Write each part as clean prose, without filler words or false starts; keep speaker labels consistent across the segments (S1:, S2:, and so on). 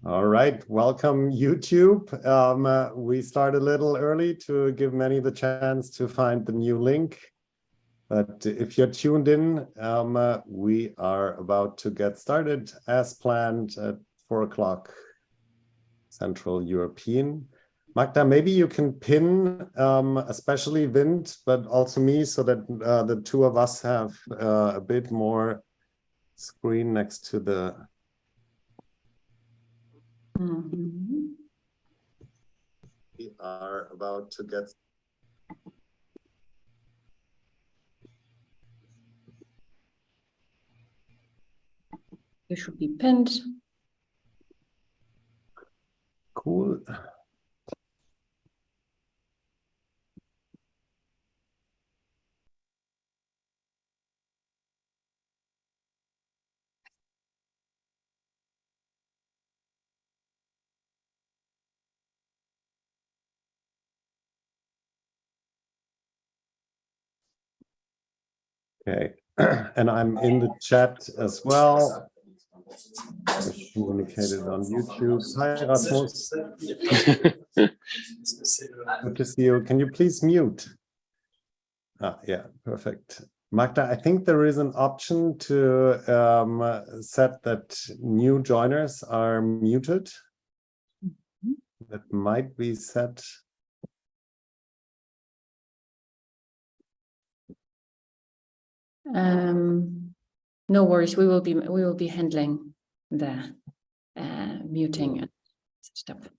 S1: All right, welcome YouTube. We start a little early to give many the chance to find the new link. But if you're tuned in, we are about to get started as planned at 4 o'clock Central European. Magda, maybe you can pin especially Vint, but also me, so that the two of us have a bit more screen next to the... We are about to get...
S2: It should be pinned.
S1: Cool. Okay, and I'm in the chat as well. It's communicated on YouTube. Hi, Rasmus. Good to see you. Can you please mute? Yeah, perfect. Magda, I think there is an option to set that new joiners are muted. That might be set.
S2: No worries. We will be handling the muting and stuff.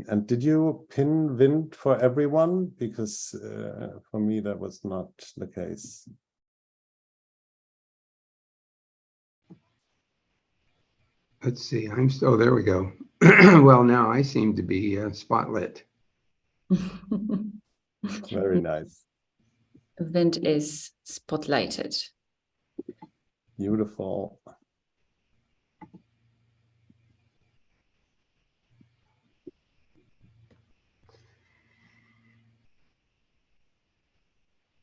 S1: And did you pin Vint for everyone? Because for me that was not the case.
S3: Let's see. Oh, there we go. Well, now I seem to be spotlit.
S1: Very nice.
S2: Vint is spotlighted.
S1: Beautiful.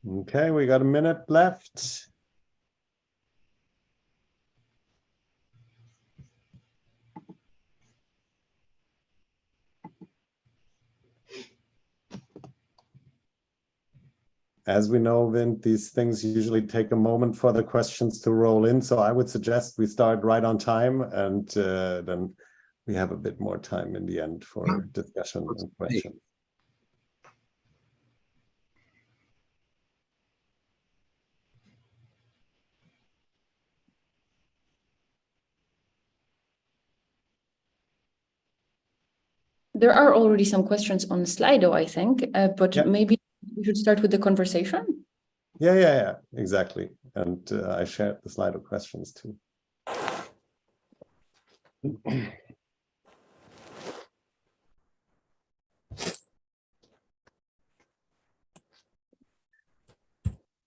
S1: Okay, we got a minute left. As we know, Vint, these things usually take a moment for the questions to roll in. So I would suggest we start right on time, and then we have a bit more time in the end for discussion and questions.
S2: There are already some questions on Slido, I think, but yeah. Maybe we should start with the conversation.
S1: Yeah, exactly. And I shared the Slido questions too.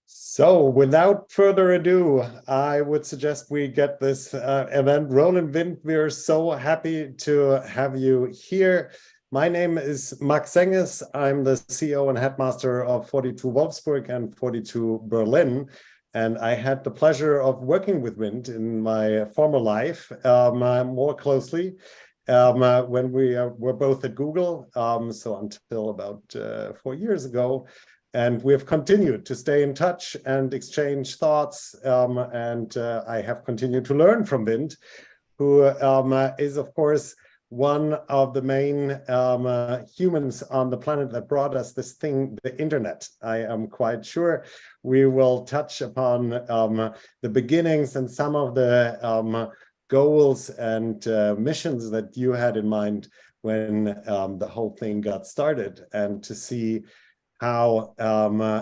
S1: So without further ado, I would suggest we get this event rolling. Vint, we're so happy to have you here. My name is Max Senges. I'm the CEO and headmaster of 42 Wolfsburg and 42 Berlin. And I had the pleasure of working with Vint in my former life more closely when we were both at Google, so until about 4 years ago. And we have continued to stay in touch and exchange thoughts. And I have continued to learn from Vint, who is, of course, one of the main humans on the planet that brought us this thing, the internet. I am quite sure we will touch upon the beginnings and some of the goals and missions that you had in mind when the whole thing got started, and to see how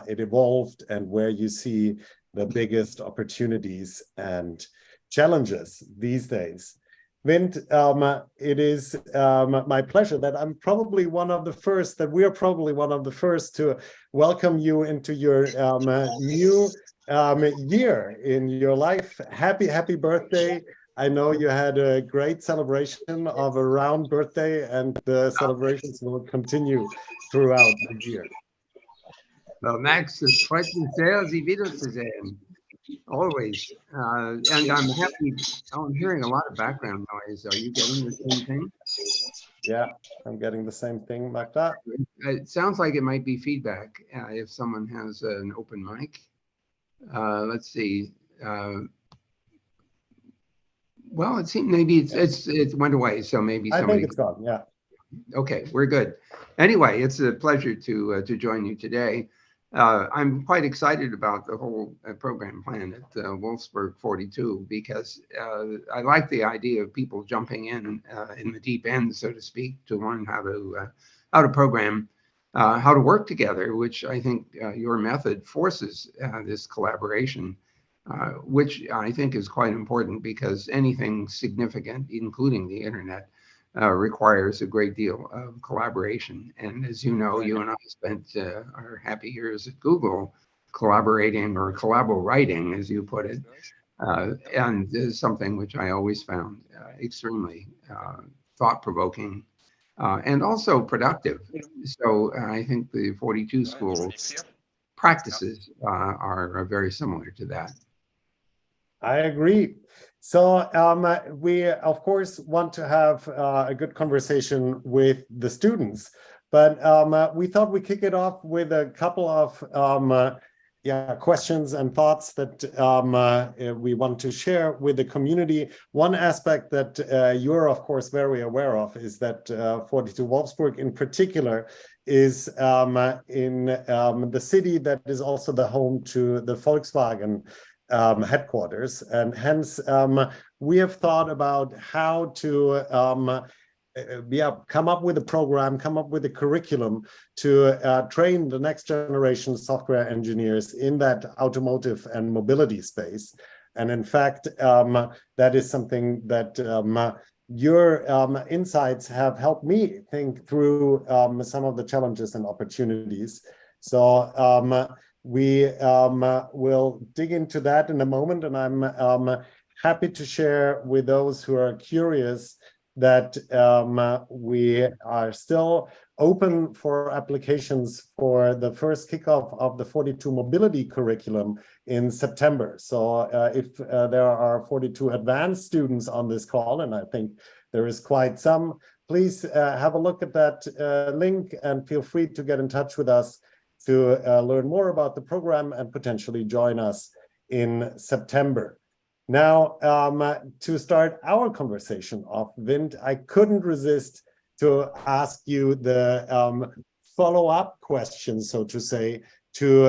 S1: it evolved and where you see the biggest opportunities and challenges these days. Vint, it is my pleasure that I'm probably one of the first, that we are probably one of the first to welcome you into your new year in your life. Happy birthday. I know you had a great celebration of a round birthday, and the celebrations will continue throughout the year.
S3: Well, Max, es freut mich sehr, Sie wiederzusehen. always. And I'm happy. Oh, I'm hearing a lot of background noise. Are you getting the same thing?
S1: Yeah, I'm getting the same thing like that.
S3: It sounds like it might be feedback if someone has an open mic. Let's see. Well, it seemed maybe it went away, so maybe
S1: I
S3: somebody.
S1: think it's gone. Yeah.
S3: Okay, we're good. Anyway, it's a pleasure to join you today. I'm quite excited about the whole program plan at Wolfsburg 42 because I like the idea of people jumping in the deep end, so to speak, to learn how to program, how to work together, which I think your method forces this collaboration. Which I think is quite important because anything significant, including the internet, requires a great deal of collaboration. And as you know, you and I spent our happy years at Google collaborating or collaborating, as you put it, and is something which I always found extremely thought-provoking and also productive. So I think the 42 school practices are very similar to that.
S1: I agree. So we, of course, want to have a good conversation with the students, but we thought we'd kick it off with a couple of questions and thoughts that we want to share with the community. One aspect that you're, of course, very aware of is that 42 Wolfsburg in particular is in the city that is also the home to the Volkswagen headquarters, and hence we have thought about how to come up with a program, come up with a curriculum to train the next generation software engineers in that automotive and mobility space. And in fact, that is something that your insights have helped me think through some of the challenges and opportunities. So we will dig into that in a moment, and I'm happy to share with those who are curious that we are still open for applications for the first kickoff of the 42 mobility curriculum in September. So if there are 42 advanced students on this call, and I think there is quite some, please have a look at that link and feel free to get in touch with us to learn more about the program and potentially join us in September. Now, to start our conversation off, Vint, I couldn't resist to ask you the follow-up question, so to say, to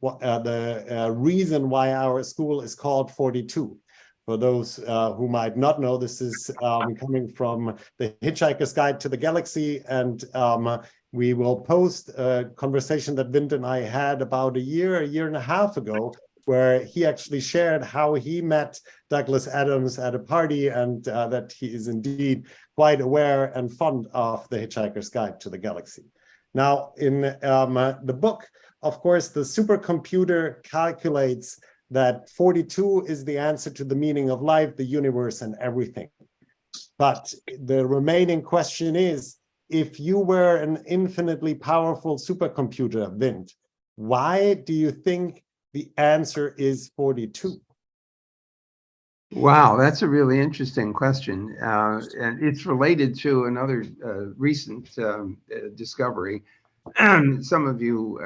S1: the reason why our school is called 42. For those who might not know, this is coming from the Hitchhiker's Guide to the Galaxy, and we will post a conversation that Vint and I had about a year and a half ago, where he actually shared how he met Douglas Adams at a party, and that he is indeed quite aware and fond of the Hitchhiker's Guide to the Galaxy. Now, in the book, of course, the supercomputer calculates that 42 is the answer to the meaning of life, the universe, and everything. But the remaining question is, if you were an infinitely powerful supercomputer, Vint, why do you think the answer is 42?
S3: Wow, that's a really interesting question. And it's related to another recent discovery. Some of you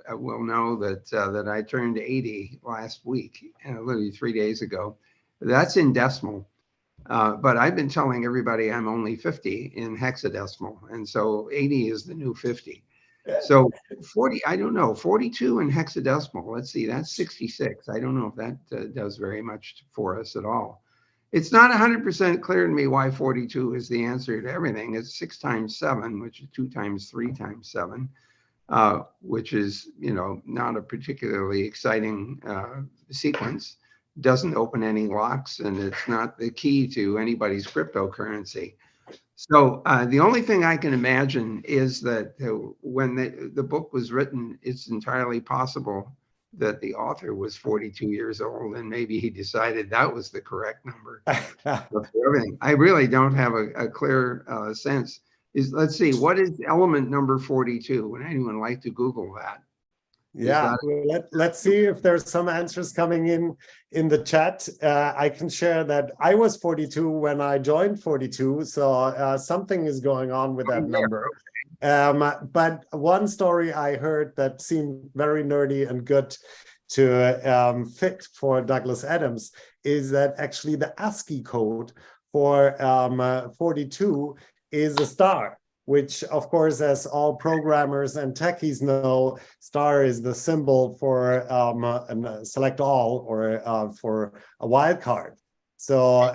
S3: will know that I turned 80 last week, literally 3 days ago. That's in decimal. But I've been telling everybody I'm only 50 in hexadecimal. And so 80 is the new 50. So 40, I don't know, 42 in hexadecimal. Let's see, that's 66. I don't know if that does very much for us at all. It's not 100% clear to me why 42 is the answer to everything. It's 6 times 7, which is 2 times 3 times 7, which is, you know, not a particularly exciting sequence. Doesn't open any locks, and it's not the key to anybody's cryptocurrency. So the only thing I can imagine is that when the book was written, it's entirely possible that the author was 42 years old, and maybe he decided that was the correct number for everything. I really don't have a clear sense. Let's see, what is element number 42? Would anyone like to Google that?
S1: Yeah, let's see if there's some answers coming in the chat. I can share that I was 42 when I joined 42, so something is going on with that number. But one story I heard that seemed very nerdy and good to fit for Douglas Adams is that actually the ASCII code for 42 is a star, which of course, as all programmers and techies know, star is the symbol for select all or for a wildcard. So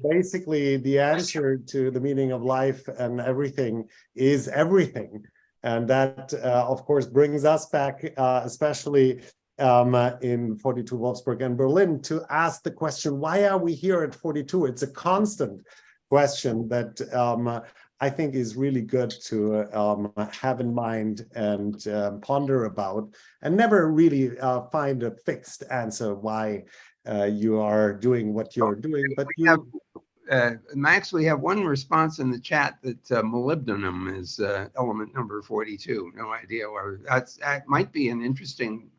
S1: basically the answer to the meaning of life and everything is everything. And that, of course, brings us back, especially in 42 Wolfsburg and Berlin, to ask the question, why are we here at 42? It's a constant question that I think is really good to have in mind and ponder about, and never really find a fixed answer why you are doing what you're doing. But
S3: Max, we have one response in the chat that molybdenum is element number 42. No idea why. That might be an interesting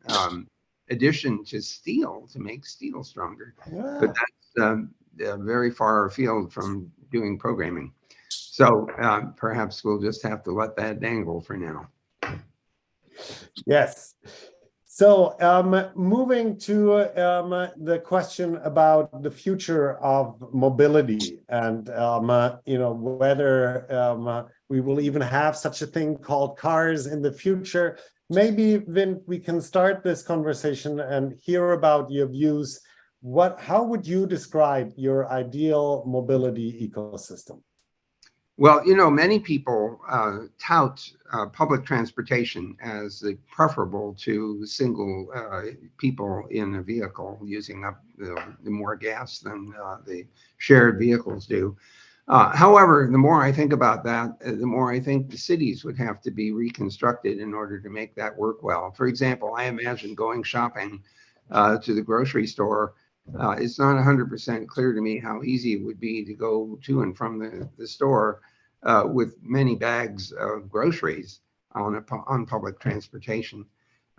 S3: addition to steel to make steel stronger. Yeah. But that's very far afield from doing programming. So perhaps we'll just have to let that dangle for now.
S1: Yes. So moving to the question about the future of mobility and whether we will even have such a thing called cars in the future. Maybe, Vint, we can start this conversation and hear about your views. How would you describe your ideal mobility ecosystem?
S3: Well, many people tout public transportation as preferable to single people in a vehicle using up the more gas than the shared vehicles do. However, the more I think about that, the more I think the cities would have to be reconstructed in order to make that work well. For example, I imagine going shopping to the grocery store. It's not 100% clear to me how easy it would be to go to and from the store with many bags of groceries on public transportation.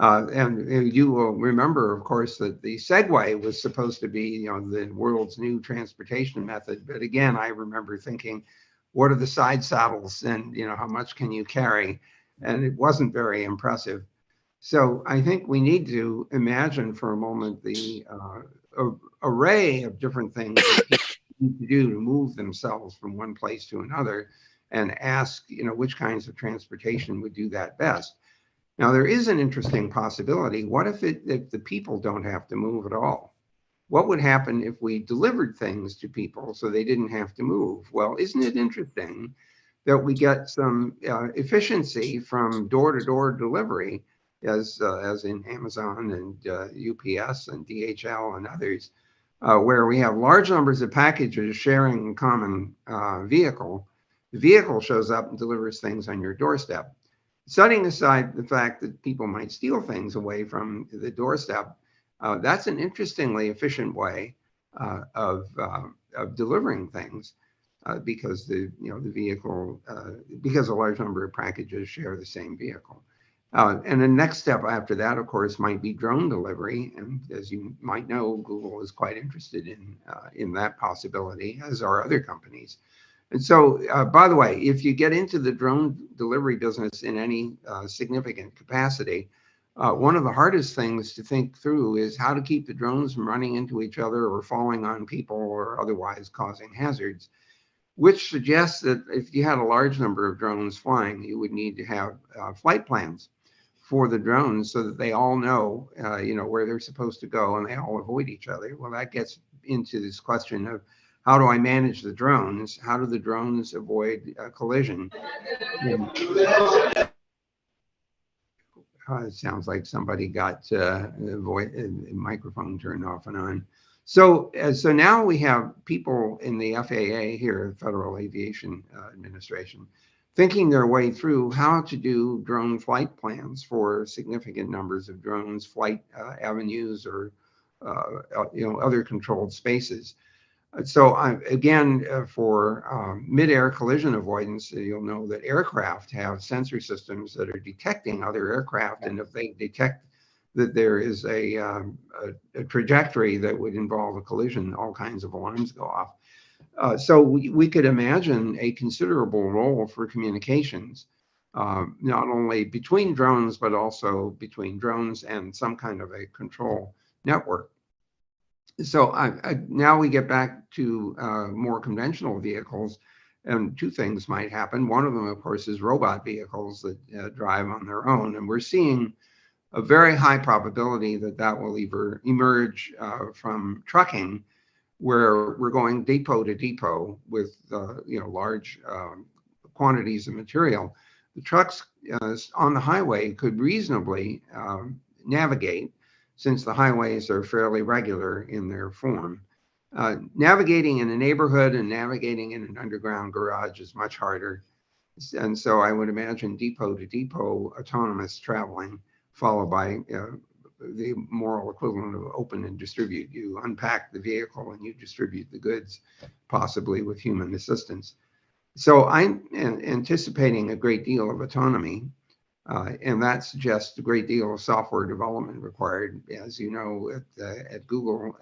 S3: And you will remember, of course, that the Segway was supposed to be, the world's new transportation method. But again, I remember thinking, what are the side saddles and, how much can you carry? And it wasn't very impressive. So I think we need to imagine for a moment the array of different things that people need to do to move themselves from one place to another, and ask, which kinds of transportation would do that best. Now, there is an interesting possibility. What if the people don't have to move at all? What would happen if we delivered things to people so they didn't have to move? Well, isn't it interesting that we get some efficiency from door-to-door delivery, as in Amazon and UPS and DHL and others, where we have large numbers of packages sharing a common vehicle. The vehicle shows up and delivers things on your doorstep. Setting aside the fact that people might steal things away from the doorstep, that's an interestingly efficient way of delivering things because the vehicle, because a large number of packages share the same vehicle. And the next step after that, of course, might be drone delivery. And as you might know, Google is quite interested in that possibility, as are other companies. And so, by the way, if you get into the drone delivery business in any significant capacity, one of the hardest things to think through is how to keep the drones from running into each other or falling on people or otherwise causing hazards, which suggests that if you had a large number of drones flying, you would need to have flight plans for the drones so that they all know, where they're supposed to go and they all avoid each other. Well, that gets into this question of, how do I manage the drones? How do the drones avoid collision? It sounds like somebody got the microphone turned off and on. So now we have people in the FAA here, Federal Aviation Administration, thinking their way through how to do drone flight plans for significant numbers of drones, flight avenues, or other controlled spaces. So again, for mid-air collision avoidance, you'll know that aircraft have sensor systems that are detecting other aircraft. And if they detect that there is a trajectory that would involve a collision, all kinds of alarms go off. So we could imagine a considerable role for communications, not only between drones, but also between drones and some kind of a control network. So now we get back to more conventional vehicles, and two things might happen. One of them, of course, is robot vehicles that drive on their own, and we're seeing a very high probability that that will either emerge from trucking, where we're going depot to depot with large quantities of material. The trucks on the highway could reasonably navigate, since the highways are fairly regular in their form. Navigating in a neighborhood and navigating in an underground garage is much harder. And so I would imagine depot to depot autonomous traveling, followed by the moral equivalent of open and distribute. You unpack the vehicle and you distribute the goods, possibly with human assistance. So I'm anticipating a great deal of autonomy, and that suggests a great deal of software development required. As you know, at Google,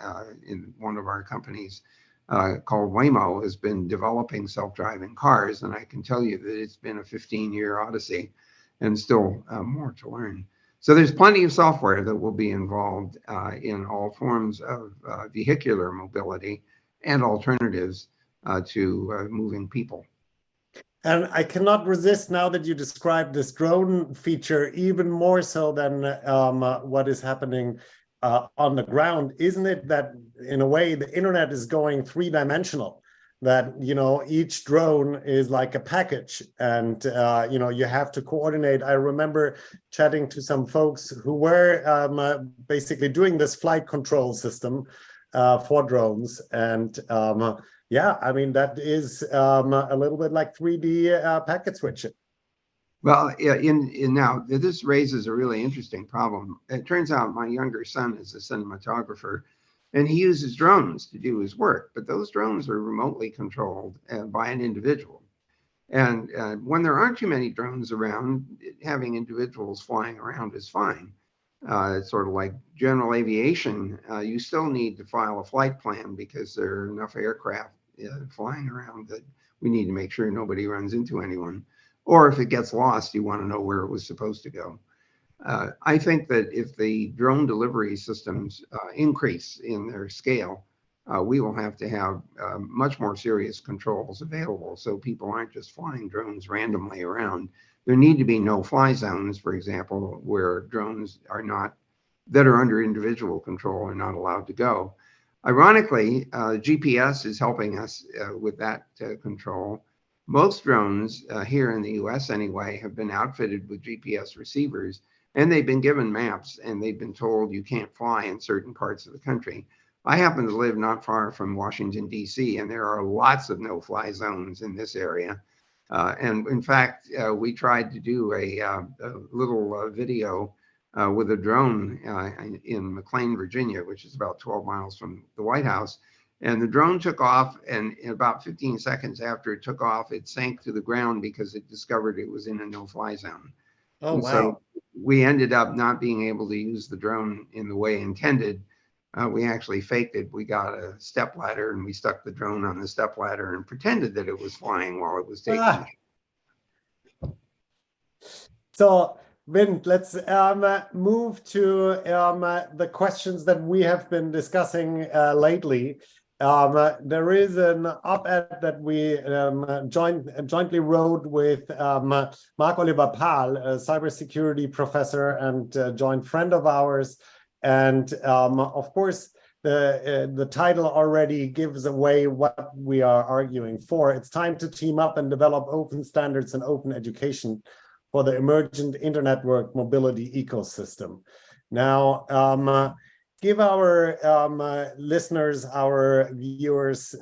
S3: in one of our companies called Waymo, has been developing self-driving cars, and I can tell you that it's been a 15-year odyssey and still more to learn. So there's plenty of software that will be involved in all forms of vehicular mobility and alternatives to moving people.
S1: And I cannot resist, now that you described this drone feature even more so than what is happening on the ground, isn't it that in a way the internet is going three-dimensional? That, each drone is like a package, and you have to coordinate. I remember chatting to some folks who were basically doing this flight control system for drones, and yeah, I mean, that is a little bit like 3D packet switching.
S3: Well, now this raises a really interesting problem. It turns out my younger son is a cinematographer, and he uses drones to do his work, but those drones are remotely controlled by an individual. And when there aren't too many drones around, having individuals flying around is fine. It's sort of like general aviation. You still need to file a flight plan because there are enough aircraft flying around that we need to make sure nobody runs into anyone. Or if it gets lost, you want to know where it was supposed to go. I think that if the drone delivery systems increase in their scale, we will have to have much more serious controls available, so people aren't just flying drones randomly around. There need to be no-fly zones, for example, where drones that are under individual control are not allowed to go. Ironically, GPS is helping us with that control. Most drones here in the US anyway have been outfitted with GPS receivers, and they've been given maps, and they've been told you can't fly in certain parts of the country. I happen to live not far from Washington, D.C., and there are lots of no-fly zones in this area. And in fact, we tried to do a little video with a drone in McLean, Virginia, which is about 12 miles from the White House. And the drone took off, and in about 15 seconds after it took off, it sank to the ground because it discovered it was in a no-fly zone.
S1: Oh, wow.
S3: So we ended up not being able to use the drone in the way intended. We actually faked it. We got a step ladder and we stuck the drone on the step ladder and pretended that it was flying while it was taking.
S1: So, Vint, let's move to the questions that we have been discussing lately. There is an op-ed that we jointly wrote with Marc-Oliver Pahl, a cybersecurity professor and a joint friend of ours. And of course, the title already gives away what we are arguing for. It's time to team up and develop open standards and open education for the emergent internetwork mobility ecosystem. Now, give our listeners, our viewers,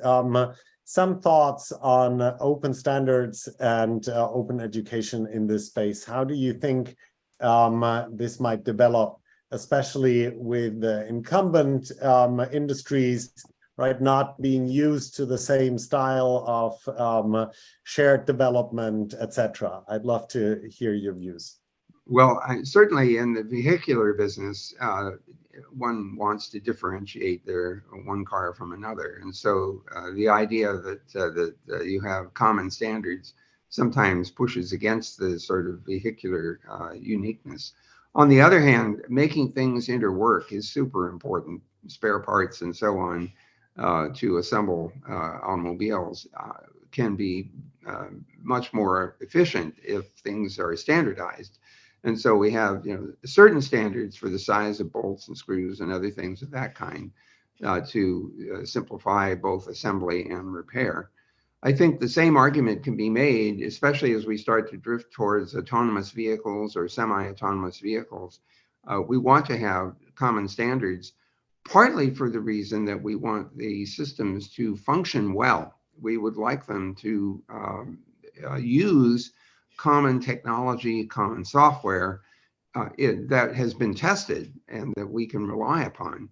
S1: some thoughts on open standards and open education in this space. How do you think this might develop, especially with the incumbent industries, right, not being used to the same style of shared development, etc.? I'd love to hear your views.
S3: Well, certainly in the vehicular business, one wants to differentiate their one car from another, and so the idea that you have common standards sometimes pushes against the sort of vehicular uniqueness. On the other hand, making things interwork is super important. Spare parts and so on to assemble automobiles can be much more efficient if things are standardized. And so we have, certain standards for the size of bolts and screws and other things of that kind to simplify both assembly and repair. I think the same argument can be made, especially as we start to drift towards autonomous vehicles or semi-autonomous vehicles. We want to have common standards, partly for the reason that we want the systems to function well. We would like them to use common technology, common software that has been tested and that we can rely upon.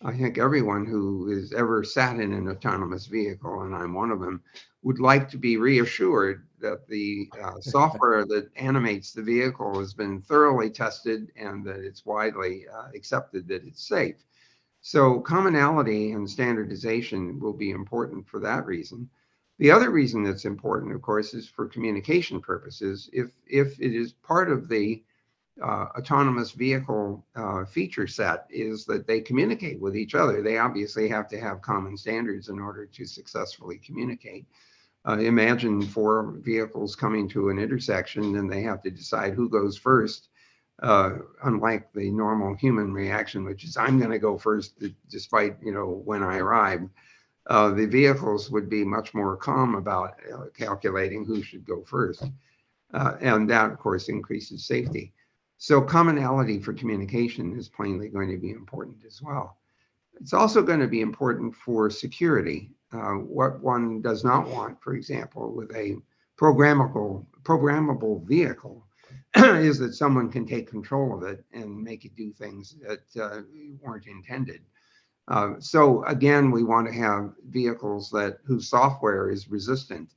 S3: I think everyone who has ever sat in an autonomous vehicle, and I'm one of them, would like to be reassured that the software that animates the vehicle has been thoroughly tested and that it's widely accepted that it's safe. So commonality and standardization will be important for that reason. The other reason that's important, of course, is for communication purposes. If it is part of the autonomous vehicle feature set is that they communicate with each other, they obviously have to have common standards in order to successfully communicate. Imagine 4 vehicles coming to an intersection and they have to decide who goes first. Unlike the normal human reaction, which is I'm going to go first, despite when I arrive. The vehicles would be much more calm about calculating who should go first. And that, of course, increases safety. So commonality for communication is plainly going to be important as well. It's also going to be important for security. What one does not want, for example, with a programmable vehicle is that someone can take control of it and make it do things that weren't intended. So again, we want to have vehicles whose software is resistant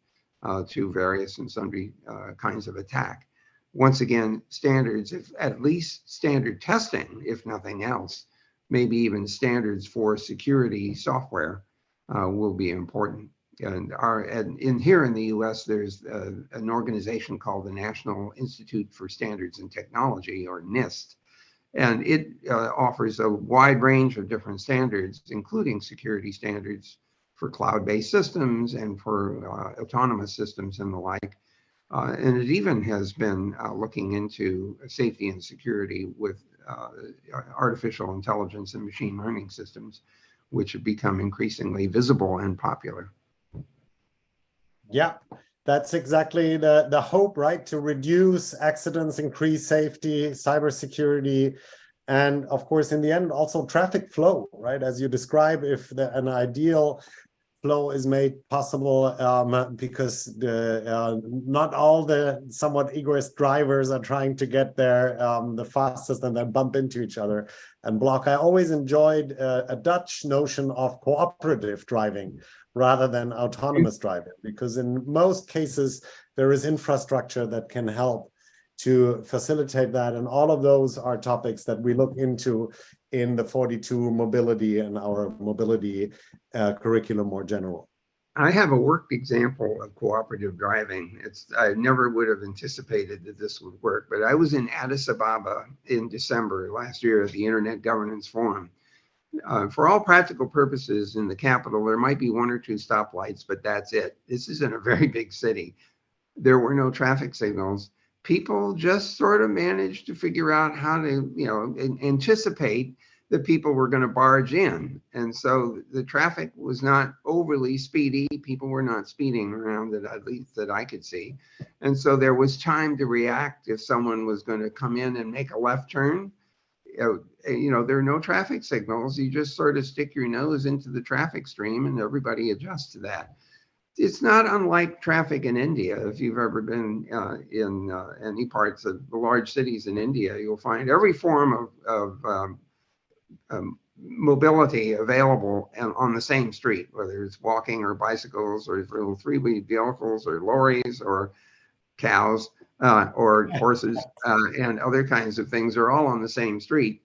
S3: to various and sundry kinds of attack. Once again, standards, if at least standard testing, if nothing else, maybe even standards for security software will be important. And here in the US, there's an organization called the National Institute for Standards and Technology, or NIST. And it offers a wide range of different standards, including security standards for cloud-based systems and for autonomous systems and the like. And it even has been looking into safety and security with artificial intelligence and machine learning systems, which have become increasingly visible and popular.
S1: Yeah, that's exactly the hope, right? To reduce accidents, increase safety, cybersecurity, and of course, in the end, also traffic flow, right? As you describe, if an ideal flow is made possible because not all the somewhat egoist drivers are trying to get there the fastest and then bump into each other and block. I always enjoyed a Dutch notion of cooperative driving rather than autonomous driving, because in most cases, there is infrastructure that can help to facilitate that. And all of those are topics that we look into in the 42 mobility and our mobility curriculum more general.
S3: I have a worked example of cooperative driving. I never would have anticipated that this would work, but I was in Addis Ababa in December last year at the Internet Governance Forum. For all practical purposes in the capital, there might be 1 or 2 stoplights, but that's it. This isn't a very big city. There were no traffic signals. People just sort of managed to figure out how to, anticipate that people were going to barge in. And so the traffic was not overly speedy. People were not speeding around, at least that I could see. And so there was time to react if someone was going to come in and make a left turn. There are no traffic signals. You just sort of stick your nose into the traffic stream and everybody adjusts to that. It's not unlike traffic in India. If you've ever been in any parts of the large cities in India, you'll find every form of mobility available on the same street, whether it's walking or bicycles or little 3-wheel vehicles or lorries or cows or horses and other kinds of things are all on the same street.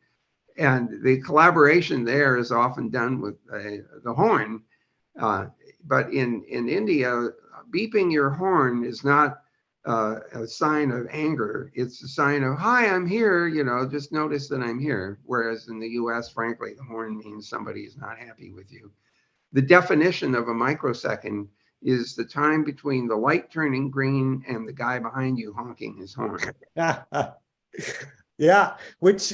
S3: And the collaboration there is often done with the horn. But in India, beeping your horn is not a sign of anger. It's a sign of, hi, I'm here, just notice that I'm here. Whereas in the US, frankly, the horn means somebody is not happy with you. The definition of a microsecond is the time between the light turning green and the guy behind you honking his horn.
S1: Yeah, which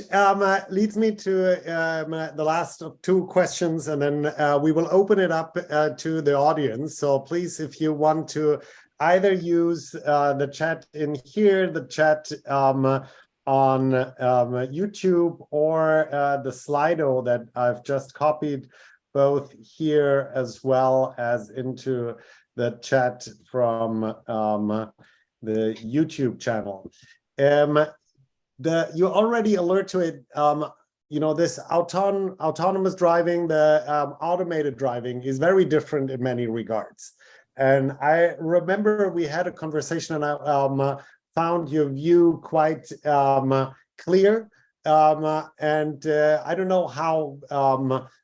S1: leads me to the last of two questions, and then we will open it up to the audience. So please, if you want to either use the chat in here, the chat on YouTube, or the Slido that I've just copied, both here as well as into the chat from the YouTube channel. You already alert to it, this autonomous driving, the automated driving is very different in many regards. And I remember we had a conversation and I found your view quite clear. And I don't know how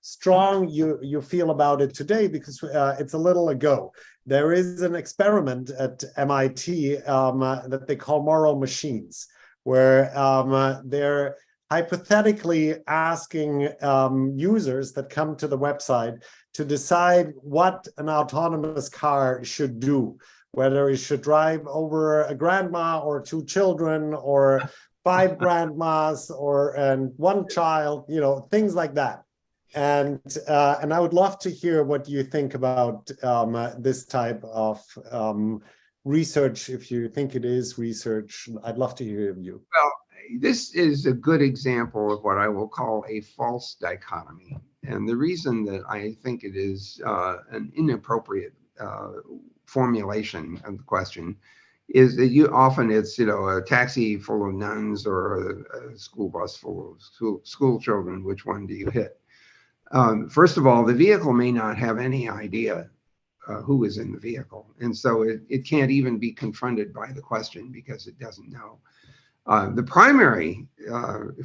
S1: strong you feel about it today, because it's a little ago. There is an experiment at MIT that they call moral machines, where they're hypothetically asking users that come to the website to decide what an autonomous car should do, whether it should drive over a grandma or two children or 5 grandmas and one child, things like that. And I would love to hear what you think about this type of research. If you think it is research, I'd love to hear your view.
S3: Well, this is a good example of what I will call a false dichotomy. And the reason that I think it is an inappropriate formulation of the question is that it's a taxi full of nuns or a school bus full of school children. Which one do you hit? First of all, the vehicle may not have any idea who is in the vehicle. And so it can't even be confronted by the question because it doesn't know. The primary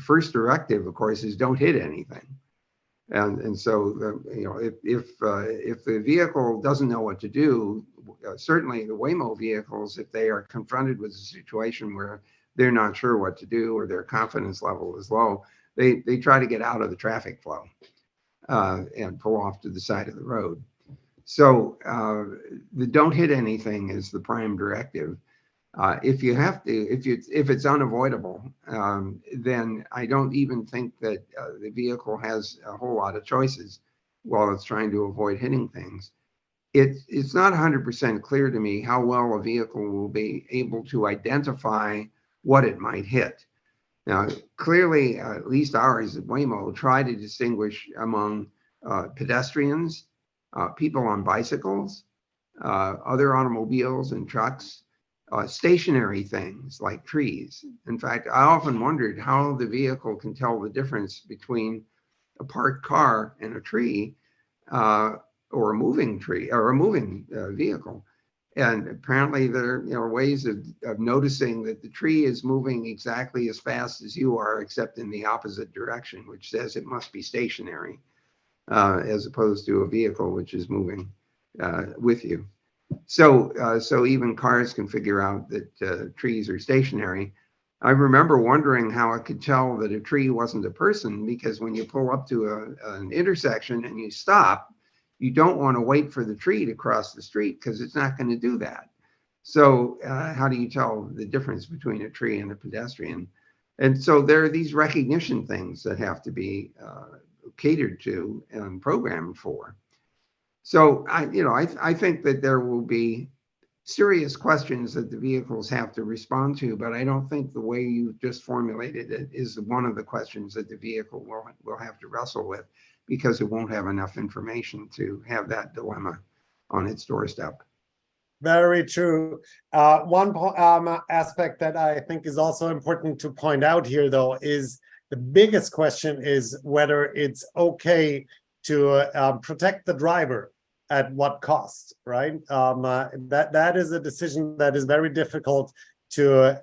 S3: first directive, of course, is don't hit anything. And so, if the vehicle doesn't know what to do, certainly the Waymo vehicles, if they are confronted with a situation where they're not sure what to do or their confidence level is low, they try to get out of the traffic flow and pull off to the side of the road. So the don't hit anything is the prime directive. If it's unavoidable, then I don't even think that the vehicle has a whole lot of choices while it's trying to avoid hitting things. It's not 100% clear to me how well a vehicle will be able to identify what it might hit. Now, clearly, at least ours at Waymo try to distinguish among pedestrians, people on bicycles, other automobiles and trucks, stationary things like trees. In fact, I often wondered how the vehicle can tell the difference between a parked car and a tree, or a moving tree or a moving vehicle. And apparently there are ways of noticing that the tree is moving exactly as fast as you are, except in the opposite direction, which says it must be stationary, as opposed to a vehicle which is moving with you. So even cars can figure out that trees are stationary. I remember wondering how it could tell that a tree wasn't a person, because when you pull up to an intersection and you stop, you don't want to wait for the tree to cross the street because it's not going to do that. So how do you tell the difference between a tree and a pedestrian? And so there are these recognition things that have to be catered to and programmed for. So I think that there will be serious questions that the vehicles have to respond to, but I don't think the way you just formulated it is one of the questions that the vehicle will have to wrestle with, because it won't have enough information to have that dilemma on its doorstep.
S1: Very true. One aspect that I think is also important to point out here, though, is the biggest question is whether it's okay to protect the driver at what cost, right? That is a decision that is very difficult to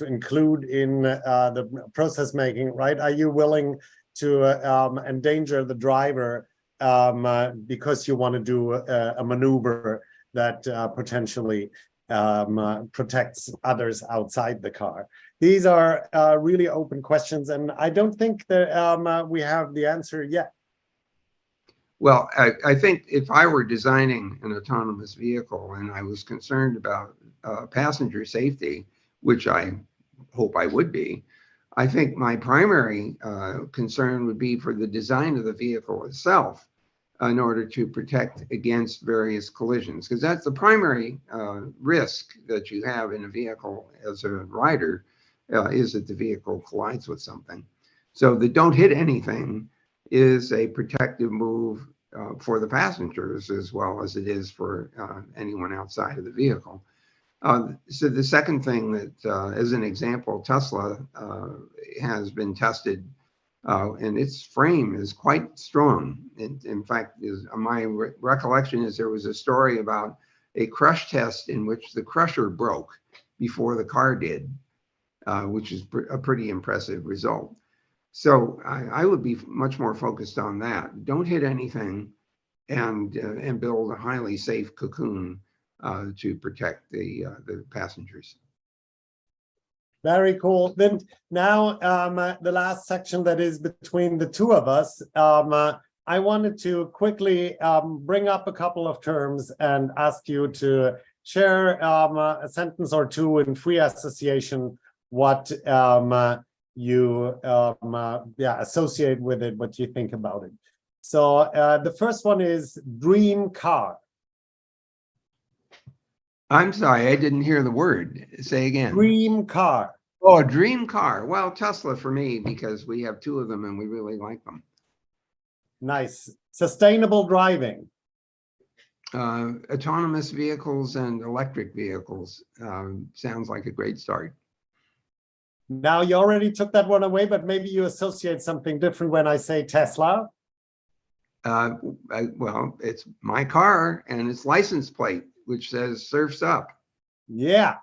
S1: include in the process making, right? Are you willing to endanger the driver because you want to do a maneuver that potentially protects others outside the car? These are really open questions, and I don't think that we have the answer yet.
S3: Well, I think if I were designing an autonomous vehicle and I was concerned about passenger safety, which I hope I would be, I think my primary concern would be for the design of the vehicle itself in order to protect against various collisions, because that's the primary risk that you have in a vehicle as a rider, is that the vehicle collides with something. So the don't hit anything is a protective move for the passengers as well as it is for anyone outside of the vehicle. So the second thing that, as an example, Tesla has been tested and its frame is quite strong. In fact, my recollection is there was a story about a crush test in which the crusher broke before the car did, which is a pretty impressive result. So I would be much more focused on that. Don't hit anything, and build a highly safe cocoon to protect the passengers.
S1: Very cool. Then now the last section that is between the two of us, I wanted to quickly bring up a couple of terms and ask you to share a sentence or two in free association what you associate with it, what you think about it. So the first one is dream car.
S3: I'm sorry, I didn't hear the word. Say again.
S1: Dream car.
S3: Oh, a dream car. Well, Tesla for me, because we have two of them and we really like them.
S1: Nice. Sustainable driving.
S3: Autonomous vehicles and electric vehicles sounds like a great start.
S1: Now, you already took that one away, but maybe you associate something different when I say Tesla.
S3: Well, it's my car and its license plate, which says Surf's Up.
S1: Yeah.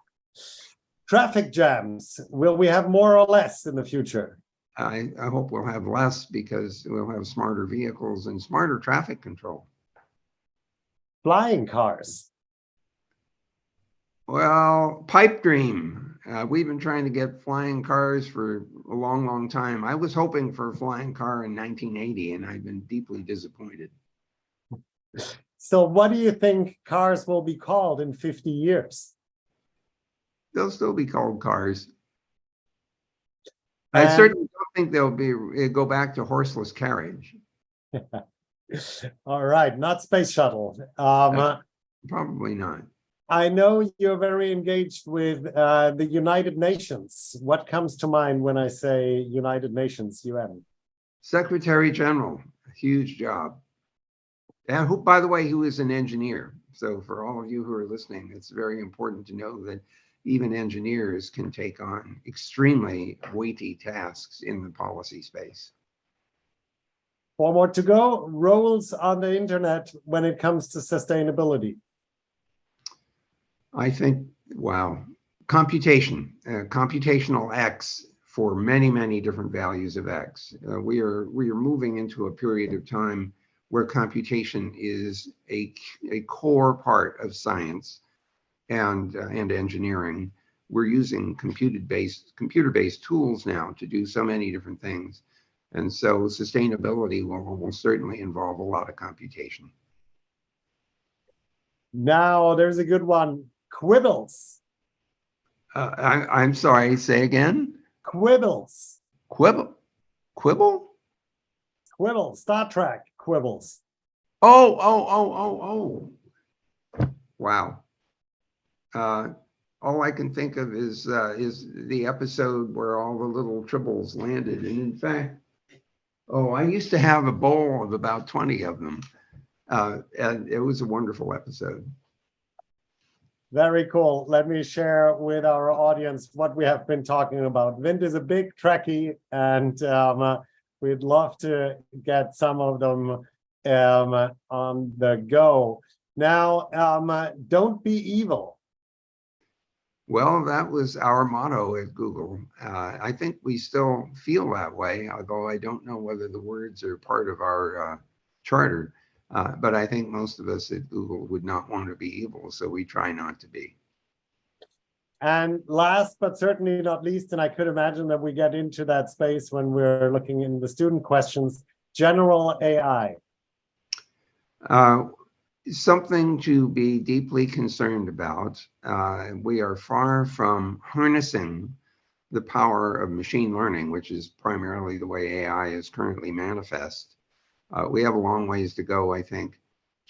S1: Traffic jams. Will we have more or less in the future?
S3: I hope we'll have less because we'll have smarter vehicles and smarter traffic control.
S1: Flying cars.
S3: Well, pipe dream. We've been trying to get flying cars for a long, long time. I was hoping for a flying car in 1980, and I've been deeply disappointed.
S1: So what do you think cars will be called in 50 years?
S3: They'll still be called cars. I certainly don't think they'll go back to horseless carriage.
S1: All right, not space shuttle.
S3: Probably not.
S1: I know you're very engaged with the United Nations. What comes to mind when I say United Nations, UN?
S3: Secretary General, huge job. And who, by the way, who is an engineer. So for all of you who are listening, it's very important to know that even engineers can take on extremely weighty tasks in the policy space.
S1: 4 more to go. Roles on the internet when it comes to sustainability.
S3: I think, wow, computation, computational X for many, many different values of X. We are moving into a period of time where computation is a core part of science and engineering. We're using computer-based tools now to do so many different things. And so sustainability will certainly involve a lot of computation.
S1: Now there's a good one. Quibbles.
S3: I'm sorry, say again?
S1: Quibbles.
S3: Quibble? Quibble?
S1: Quibble. Star Trek quibbles.
S3: Oh. Wow. All I can think of is the episode where all the little tribbles landed. And in fact, I used to have a bowl of about 20 of them. And it was a wonderful episode.
S1: Very cool. Let me share with our audience what we have been talking about. Vint is a big Trekkie, and we'd love to get some of them on the go. Now, don't be evil.
S3: Well, that was our motto at Google. I think we still feel that way, although I don't know whether the words are part of our charter. But I think most of us at Google would not want to be evil, so we try not to be.
S1: And last but certainly not least, and I could imagine that we get into that space when we're looking in the student questions, general AI.
S3: Something to be deeply concerned about. We are far from harnessing the power of machine learning, which is primarily the way AI is currently manifest. We have a long ways to go, I think,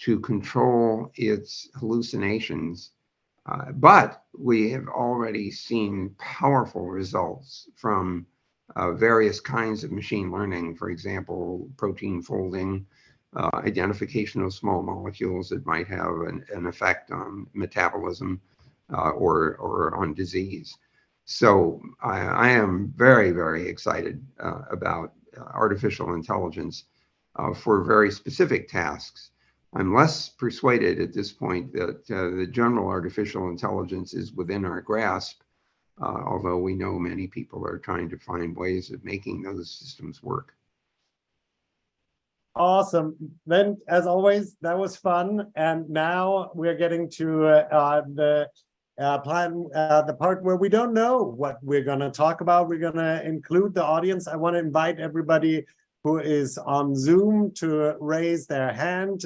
S3: to control its hallucinations. But we have already seen powerful results from various kinds of machine learning, for example, protein folding, identification of small molecules that might have an effect on metabolism or on disease. So I am very, very excited about artificial intelligence for very specific tasks. I'm less persuaded at this point that the general artificial intelligence is within our grasp, although we know many people are trying to find ways of making those systems work.
S1: Awesome. Then, as always, that was fun. And now we're getting to the part where we don't know what we're going to talk about. We're going to include the audience. I want to invite everybody who is on Zoom to raise their hand.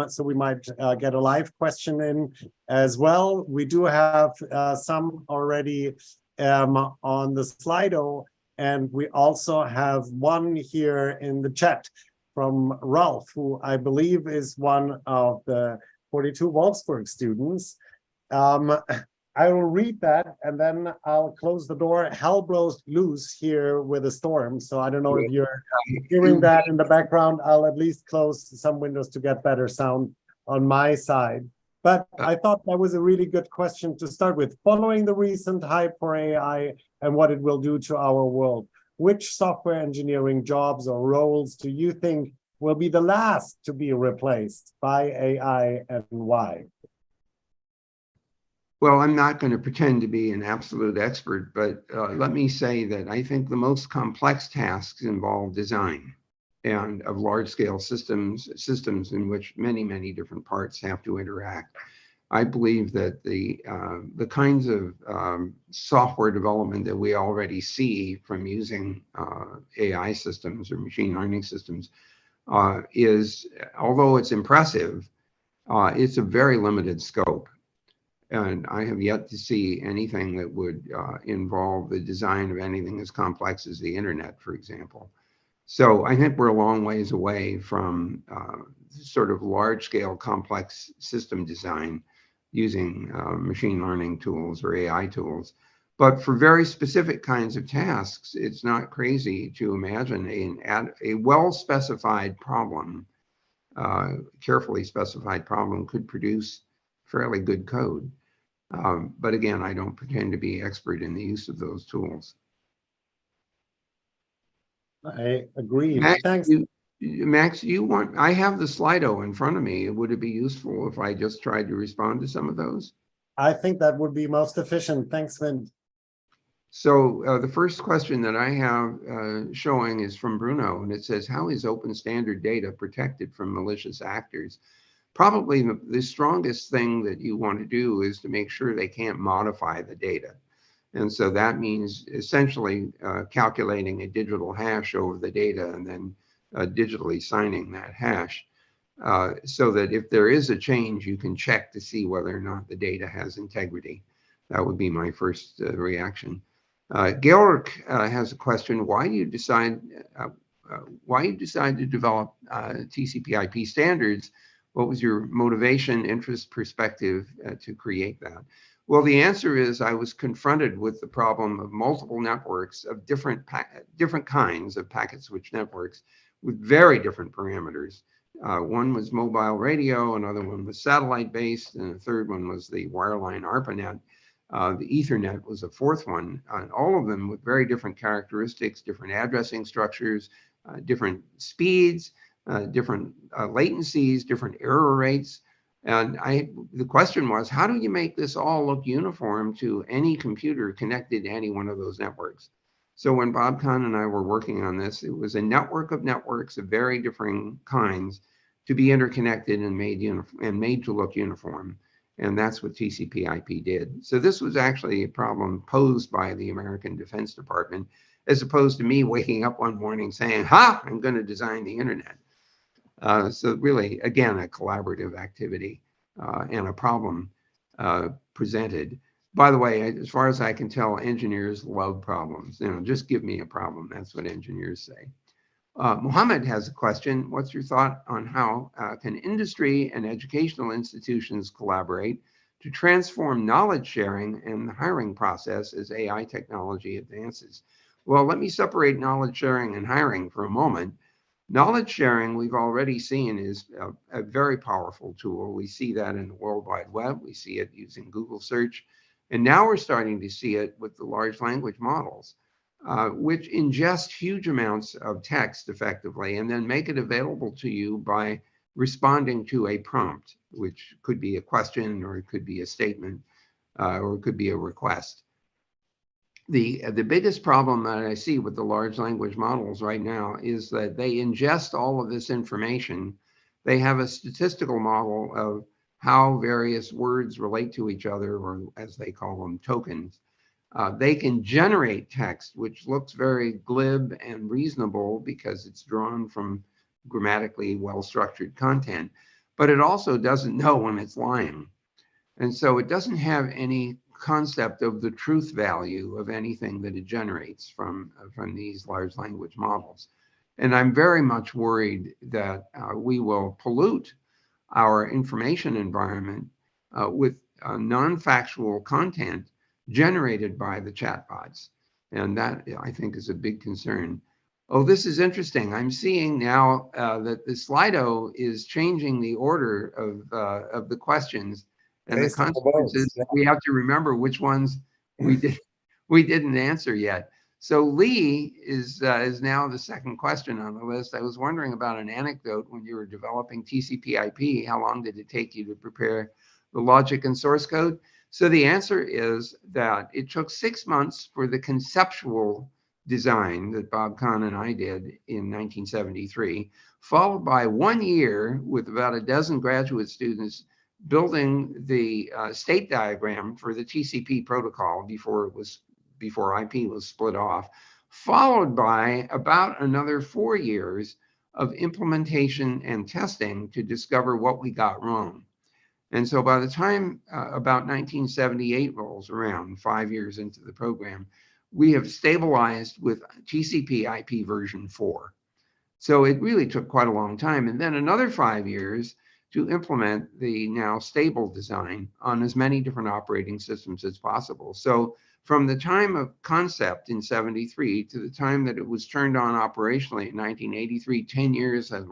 S1: So we might get a live question in as well. We do have some already on the Slido, and we also have one here in the chat from Ralph, who I believe is one of the 42 Wolfsburg students. I will read that and then I'll close the door. Hell blows loose here with a storm. So I don't know if you're hearing that in the background. I'll at least close some windows to get better sound on my side. But I thought that was a really good question to start with. Following the recent hype for AI and what it will do to our world, which software engineering jobs or roles do you think will be the last to be replaced by AI and why?
S3: Well, I'm not going to pretend to be an absolute expert, but let me say that I think the most complex tasks involve design and of large-scale systems in which many, many different parts have to interact. I believe that the kinds of software development that we already see from using AI systems or machine learning systems is, although it's impressive, it's a very limited scope. And I have yet to see anything that would involve the design of anything as complex as the internet, for example. So I think we're a long ways away from sort of large-scale complex system design using machine learning tools or AI tools. But for very specific kinds of tasks, it's not crazy to imagine a well-specified problem, carefully specified problem could produce fairly good code. But again, I don't pretend to be expert in the use of those tools.
S1: I agree.
S3: Max,
S1: Thanks.
S3: Max, I have the Slido in front of me. Would it be useful if I just tried to respond to some of those?
S1: I think that would be most efficient. Thanks, Vint.
S3: So the first question that I have showing is from Bruno, and it says, how is open standard data protected from malicious actors? Probably the strongest thing that you want to do is to make sure they can't modify the data. And so that means essentially calculating a digital hash over the data and then digitally signing that hash so that if there is a change, you can check to see whether or not the data has integrity. That would be my first reaction. Georg has a question. Why do you decide to develop TCP/IP standards? What was your motivation, interest, perspective to create that? Well, the answer is I was confronted with the problem of multiple networks of different kinds of packet switch networks with very different parameters. One was mobile radio, another one was satellite based, and a third one was the wireline ARPANET. The Ethernet was a fourth one, all of them with very different characteristics, different addressing structures, different speeds, different latencies, different error rates. And the question was, how do you make this all look uniform to any computer connected to any one of those networks? So when Bob Kahn and I were working on this, it was a network of networks of very differing kinds to be interconnected and made to look uniform. And that's what TCP/IP did. So this was actually a problem posed by the American Defense Department, as opposed to me waking up one morning saying, ha, I'm going to design the internet. So really, again, a collaborative activity and a problem presented. By the way, as far as I can tell, engineers love problems. Just give me a problem. That's what engineers say. Mohammed has a question. What's your thought on how can industry and educational institutions collaborate to transform knowledge sharing and the hiring process as AI technology advances? Well, let me separate knowledge sharing and hiring for a moment. Knowledge sharing, we've already seen, is a very powerful tool. We see that in the World Wide Web. We see it using Google search. And now we're starting to see it with the large language models, which ingest huge amounts of text effectively and then make it available to you by responding to a prompt, which could be a question, or it could be a statement, or it could be a request. The biggest problem that I see with the large language models right now is that they ingest all of this information. They have a statistical model of how various words relate to each other, or as they call them, tokens. They can generate text, which looks very glib and reasonable because it's drawn from grammatically well-structured content, but it also doesn't know when it's lying. And so it doesn't have any concept of the truth value of anything that it generates from these large language models. And I'm very much worried that we will pollute our information environment with non-factual content generated by the chatbots. And that, I think, is a big concern. Oh, this is interesting. I'm seeing now that the Slido is changing the order of the questions. And the consequences, we have to remember which ones we didn't answer yet. So Lee is now the second question on the list. I was wondering about an anecdote when you were developing TCP/IP. How long did it take you to prepare the logic and source code? So the answer is that it took 6 months for the conceptual design that Bob Kahn and I did in 1973, followed by 1 year with about a dozen graduate students building the state diagram for the TCP protocol before IP was split off, followed by about another 4 years of implementation and testing to discover what we got wrong. And so by the time about 1978 rolls around, 5 years into the program, we have stabilized with TCP/IP version 4. So it really took quite a long time. And then another 5 years to implement the now stable design on as many different operating systems as possible. So from the time of concept in 73 to the time that it was turned on operationally in 1983, 10 years have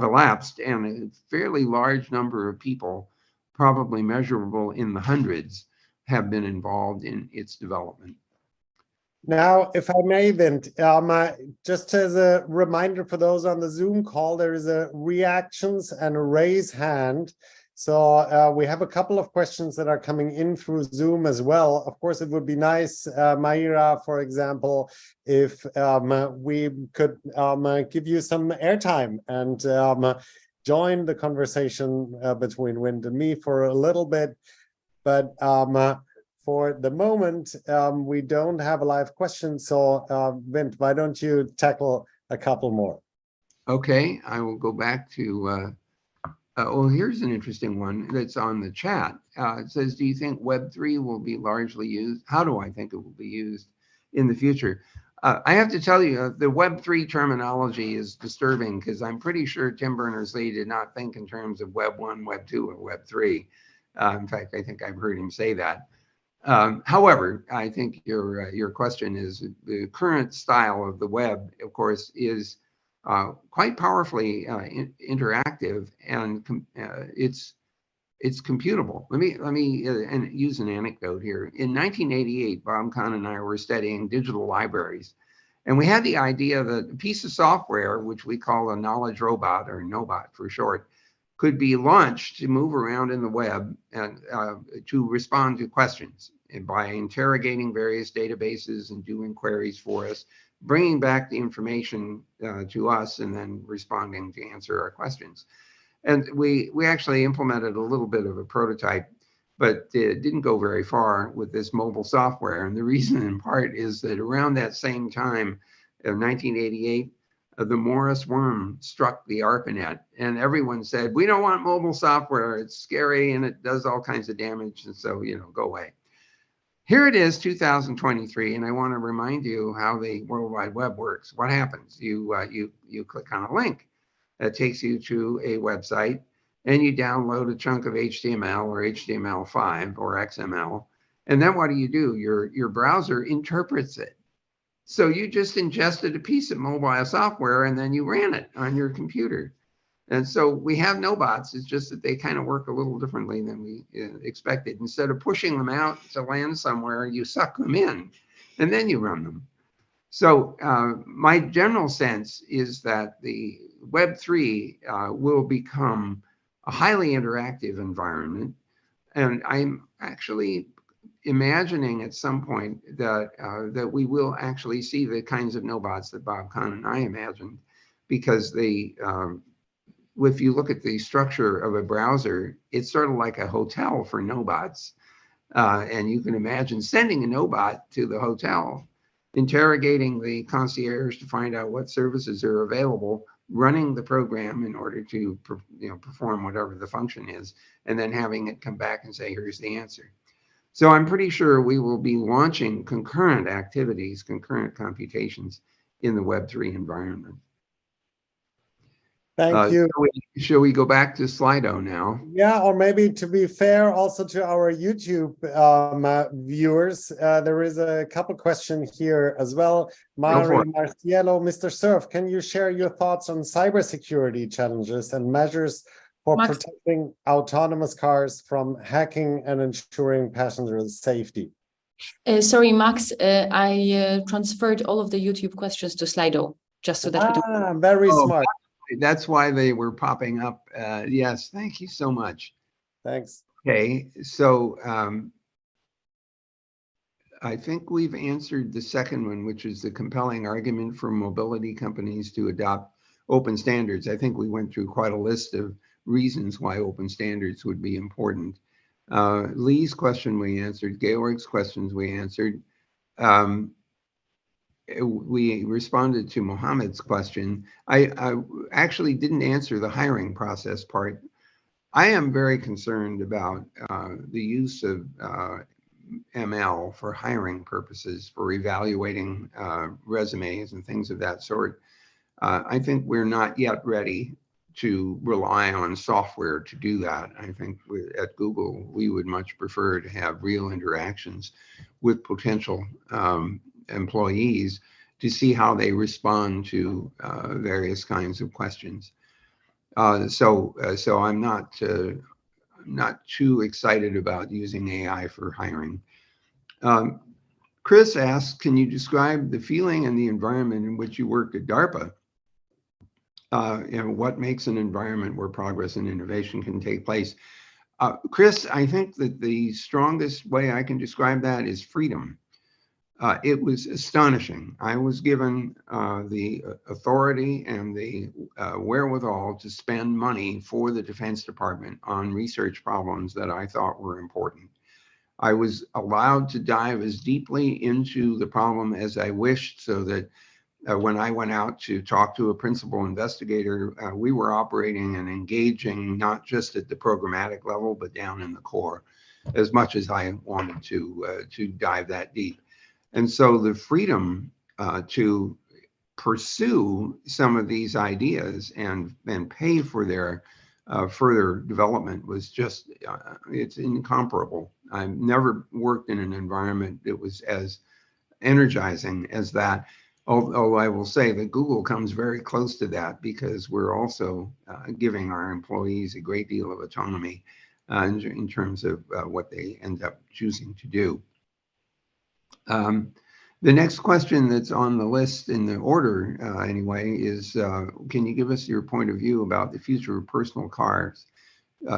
S3: elapsed, and a fairly large number of people, probably measurable in the hundreds, have been involved in its development.
S1: Now, if I may, Vint, just as a reminder for those on the Zoom call, there is a reactions and a raise hand. So we have a couple of questions that are coming in through Zoom as well. Of course, it would be nice, Maira, for example, if we could give you some airtime and join the conversation between Vint and me for a little bit. But for the moment, we don't have a live question. So Vint, why don't you tackle a couple more?
S3: Okay, I will go back to, oh, here's an interesting one that's on the chat. It says, do you think Web3 will be largely used? How do I think it will be used in the future? I have to tell you, the Web3 terminology is disturbing because I'm pretty sure Tim Berners-Lee did not think in terms of Web 1, Web 2, or Web 3. In fact, I think I've heard him say that. However, I think your question is the current style of the web, of course, is quite powerfully interactive, and it's computable. Let me and use an anecdote here. In 1988, Bob Kahn and I were studying digital libraries, And we had the idea that a piece of software, which we call a knowledge robot, or NOBOT for short, could be launched to move around in the web and to respond to questions, and by interrogating various databases and doing queries for us, bringing back the information to us, and then responding to answer our questions. And we actually implemented a little bit of a prototype, but it didn't go very far with this mobile software. And the reason in part is that around that same time, 1988, the Morris worm struck the ARPANET, and everyone said, we don't want mobile software. It's scary and it does all kinds of damage. And so, go away. Here it is, 2023, and I want to remind you how the World Wide Web works. What happens? You click on a link that takes you to a website, and you download a chunk of HTML or HTML5 or XML. And then what do? Your browser interprets it. So you just ingested a piece of mobile software and then you ran it on your computer. And so we have NOBOTs. It's just that they kind of work a little differently than we expected. Instead of pushing them out to land somewhere, you suck them in and then you run them. So my general sense is that the Web3 will become a highly interactive environment. And I'm actually imagining at some point that that we will actually see the kinds of NOBOTs that Bob Kahn and I imagined, because if you look at the structure of a browser, it's sort of like a hotel for NOBOTs. And you can imagine sending a NOBOT to the hotel, interrogating the concierge to find out what services are available, running the program in order to perform whatever the function is, and then having it come back and say, here's the answer. So I'm pretty sure we will be launching concurrent activities, concurrent computations in the Web3 environment.
S1: Thank you.
S3: Shall we go back to Slido now?
S1: Yeah, or maybe to be fair also to our YouTube viewers, there is a couple questions here as well. Mari Marcielo, Mr. Cerf, can you share your thoughts on cybersecurity challenges and measures for protecting autonomous cars from hacking and ensuring passenger safety?
S2: Sorry, Max, I transferred all of the YouTube questions to Slido, just so that we don't...
S1: Very smart.
S3: That's why they were popping up. Yes, thank you so much.
S1: Thanks.
S3: Okay, so I think we've answered the second one, which is the compelling argument for mobility companies to adopt open standards. I think we went through quite a list of reasons why open standards would be important. Lee's question we answered, Georg's questions we answered. We responded to Mohammed's question. I actually didn't answer the hiring process part. I am very concerned about the use of ML for hiring purposes, for evaluating resumes and things of that sort. I think we're not yet ready to rely on software to do that. I think at Google, we would much prefer to have real interactions with potential employees to see how they respond to various kinds of questions. So I'm not too excited about using AI for hiring. Chris asks, can you describe the feeling and the environment in which you worked at DARPA? And what makes an environment where progress and innovation can take place? Chris, I think that the strongest way I can describe that is freedom. It was astonishing. I was given the authority and the wherewithal to spend money for the Defense Department on research problems that I thought were important. I was allowed to dive as deeply into the problem as I wished, so that when I went out to talk to a principal investigator, we were operating and engaging not just at the programmatic level, but down in the core, as much as I wanted to dive that deep. And so the freedom to pursue some of these ideas and pay for their further development was just, it's incomparable. I've never worked in an environment that was as energizing as that. Although I will say that Google comes very close to that, because we're also giving our employees a great deal of autonomy in terms of what they end up choosing to do. The next question that's on the list in the order, anyway, is can you give us your point of view about the future of personal cars?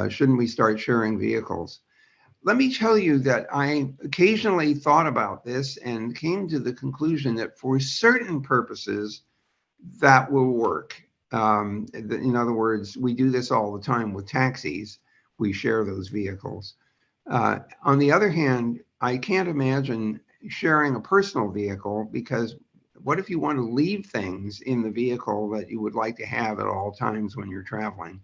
S3: Shouldn't we start sharing vehicles? Let me tell you that I occasionally thought about this and came to the conclusion that for certain purposes, that will work. In other words, we do this all the time with taxis. We share those vehicles. On the other hand, I can't imagine sharing a personal vehicle, because what if you want to leave things in the vehicle that you would like to have at all times when you're traveling?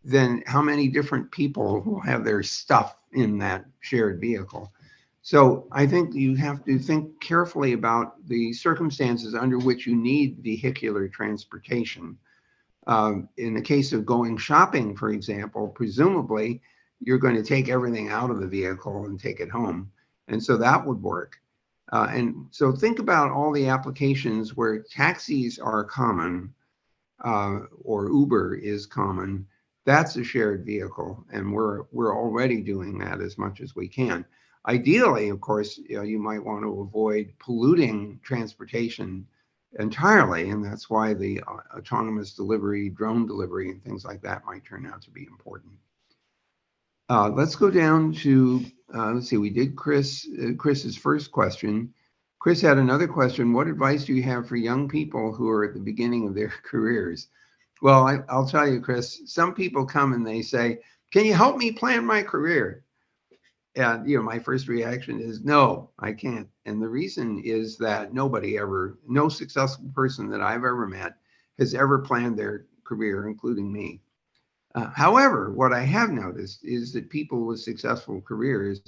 S3: Then how many different people will have their stuff in that shared vehicle? So I think you have to think carefully about the circumstances under which you need vehicular transportation. In the case of going shopping, for example, presumably you're going to take everything out of the vehicle and take it home. And so that would work. And so think about all the applications where taxis are common, or Uber is common. That's a shared vehicle, and we're already doing that as much as we can. Ideally, of course, you might want to avoid polluting transportation entirely, and that's why the autonomous delivery, drone delivery, and things like that might turn out to be important. Let's go down to, let's see, we did Chris's first question. Chris had another question. What advice do you have for young people who are at the beginning of their careers? Well, I'll tell you, Chris, some people come and they say, can you help me plan my career? And, my first reaction is, no, I can't. And the reason is that no successful person that I've ever met has ever planned their career, including me. However, what I have noticed is that people with successful careers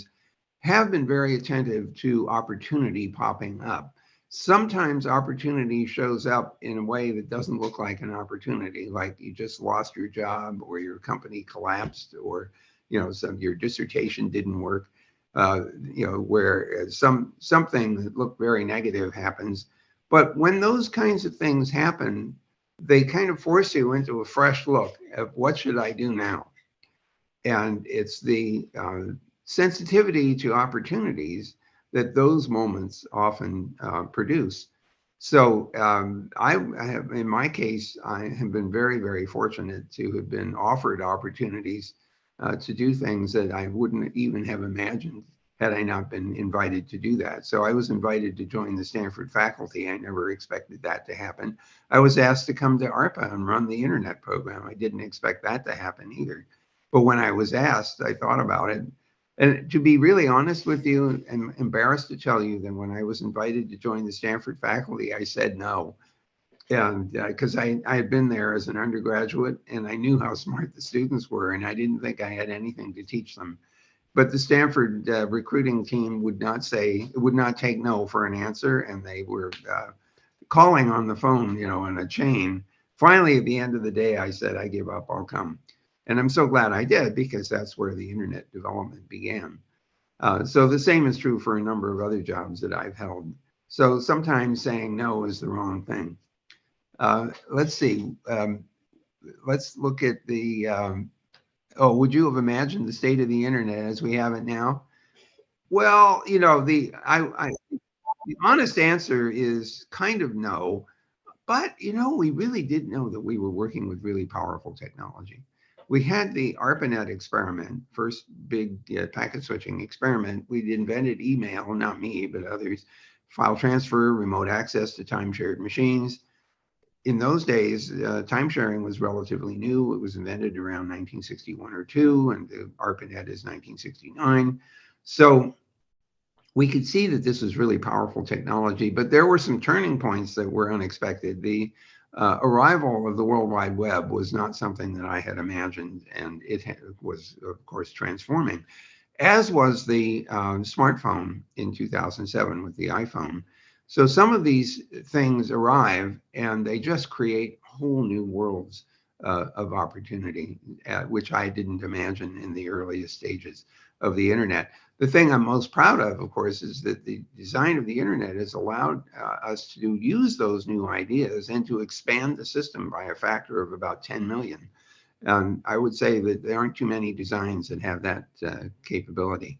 S3: have been very attentive to opportunity popping up. Sometimes opportunity shows up in a way that doesn't look like an opportunity, like you just lost your job, or your company collapsed, or your dissertation didn't work. Where something that looked very negative happens. But when those kinds of things happen, they kind of force you into a fresh look at what should I do now? And it's the sensitivity to opportunities that those moments often produce. So I have, in my case, I have been very, very fortunate to have been offered opportunities to do things that I wouldn't even have imagined had I not been invited to do that. So I was invited to join the Stanford faculty. I never expected that to happen. I was asked to come to ARPA and run the internet program. I didn't expect that to happen either. But when I was asked, I thought about it. And to be really honest with you, I'm embarrassed to tell you that when I was invited to join the Stanford faculty, I said no. And because I had been there as an undergraduate, and I knew how smart the students were, and I didn't think I had anything to teach them. But the Stanford recruiting team would not take no for an answer, and they were calling on the phone, in a chain. Finally, at the end of the day, I said, I give up, I'll come. And I'm so glad I did, because that's where the internet development began. So the same is true for a number of other jobs that I've held. So sometimes saying no is the wrong thing. Let's see. Let's look at the, would you have imagined the state of the internet as we have it now? Well, the honest answer is kind of no. But, we really did know that we were working with really powerful technology. We had the ARPANET experiment, first big packet switching experiment. We'd invented email, not me, but others, file transfer, remote access to time-shared machines. In those days, time sharing was relatively new. It was invented around 1961 or 2, and the ARPANET is 1969. So we could see that this was really powerful technology, but there were some turning points that were unexpected. The arrival of the World Wide Web was not something that I had imagined, and it was, of course, transforming, as was the smartphone in 2007 with the iPhone. So some of these things arrive, and they just create whole new worlds of opportunity, which I didn't imagine in the earliest stages of the internet. The thing I'm most proud of course, is that the design of the internet has allowed us to use those new ideas and to expand the system by a factor of about 10 million. I would say that there aren't too many designs that have that capability.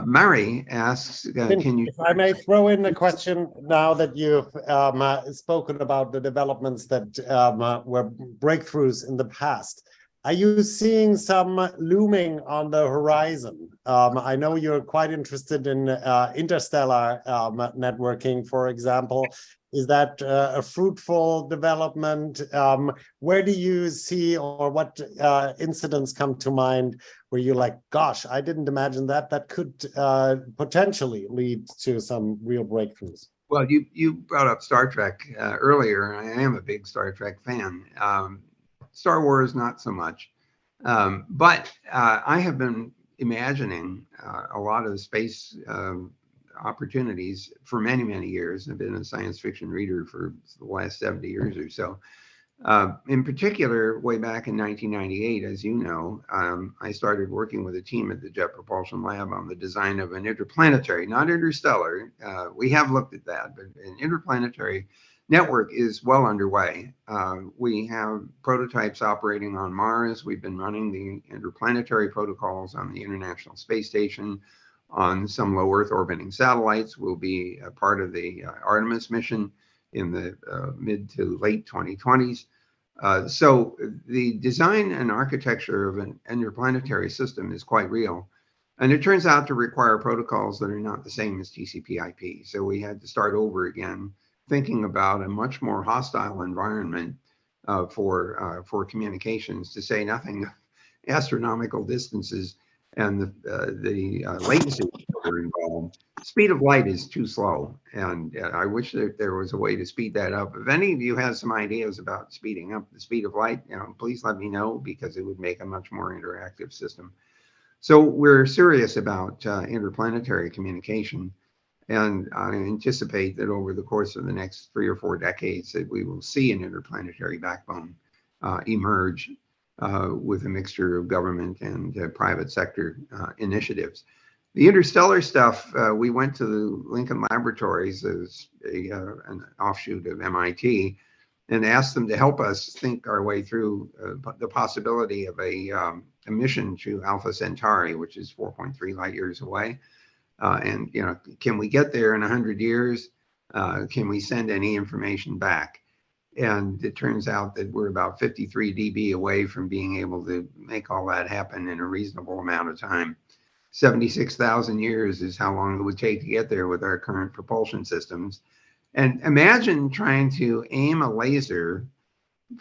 S3: Mary asks, can you...
S1: If I may throw in a question now that you've spoken about the developments that were breakthroughs in the past. Are you seeing some looming on the horizon? I know you're quite interested in interstellar networking, for example. Is that a fruitful development? Where do you see, or what incidents come to mind where you're like, gosh, I didn't imagine that could potentially lead to some real breakthroughs?
S3: Well, you brought up Star Trek earlier, and I am a big Star Trek fan. Star Wars, not so much. But I have been imagining a lot of space opportunities for many, many years. I've been a science fiction reader for the last 70 years or so. In particular, way back in 1998, as you know, I started working with a team at the Jet Propulsion Lab on the design of an interplanetary, not interstellar. We have looked at that, but an interplanetary network is well underway. We have prototypes operating on Mars. We've been running the interplanetary protocols on the International Space Station, on some low Earth orbiting satellites. We'll be a part of the Artemis mission in the mid to late 2020s. So the design and architecture of an interplanetary system is quite real. And it turns out to require protocols that are not the same as TCP/IP. So we had to start over again, thinking about a much more hostile environment for communications, to say nothing of astronomical distances and the latency that were involved. Speed of light is too slow, and I wish that there was a way to speed that up. If any of you have some ideas about speeding up the speed of light, please let me know, because it would make a much more interactive system. So we're serious about interplanetary communication, and I anticipate that over the course of the next 3 or 4 decades that we will see an interplanetary backbone emerge with a mixture of government and private sector initiatives. The interstellar stuff, we went to the Lincoln Laboratories as an offshoot of MIT and asked them to help us think our way through the possibility of a mission to Alpha Centauri, which is 4.3 light years away. And, can we get there in 100 years? Can we send any information back? And it turns out that we're about 53 dB away from being able to make all that happen in a reasonable amount of time. 76,000 years is how long it would take to get there with our current propulsion systems. And imagine trying to aim a laser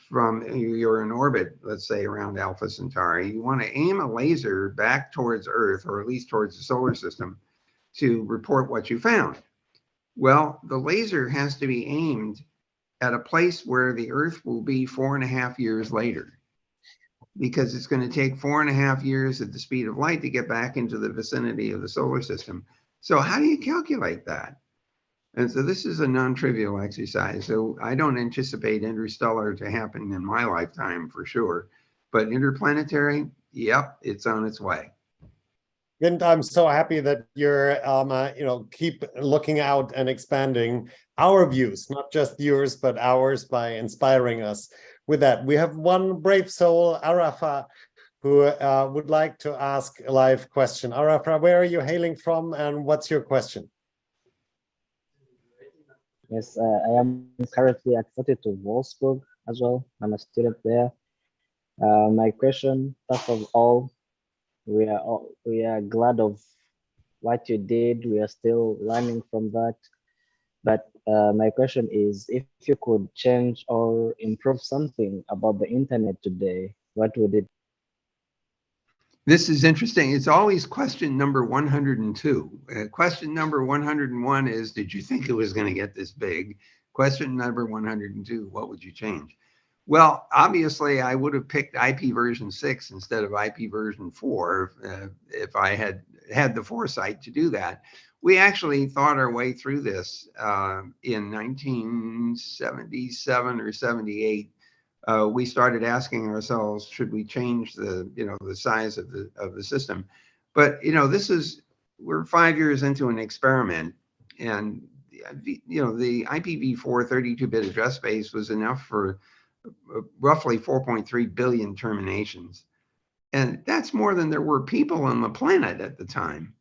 S3: from, you're in orbit, let's say around Alpha Centauri. You want to aim a laser back towards Earth, or at least towards the solar system, to report what you found. Well, the laser has to be aimed at a place where the Earth will be 4.5 years later, because it's going to take 4.5 years at the speed of light to get back into the vicinity of the solar system. So how do you calculate that? And so this is a non-trivial exercise. So I don't anticipate interstellar to happen in my lifetime for sure, but interplanetary, yep, it's on its way.
S1: Vint, I'm so happy that you're, keep looking out and expanding our views, not just yours, but ours, by inspiring us with that. We have one brave soul, Arafa, who would like to ask a live question. Arafa, where are you hailing from, and what's your question?
S4: Yes, I am currently accepted to Wolfsburg as well. I'm a student there. My question, first of all, we are glad of what you did. We are still learning from that. But my question is, if you could change or improve something about the internet today, what would it be?
S3: This is interesting. It's always question number 102. Question number 101 is, did you think it was going to get this big? Question number 102, what would you change? Well, obviously, I would have picked IP version 6 instead of IP version 4 if I had had the foresight to do that. We actually thought our way through this in 1977 or 78. We started asking ourselves, should we change the size of the system? But we're 5 years into an experiment, and the IPv4 32-bit address space was enough for roughly 4.3 billion terminations. And that's more than there were people on the planet at the time.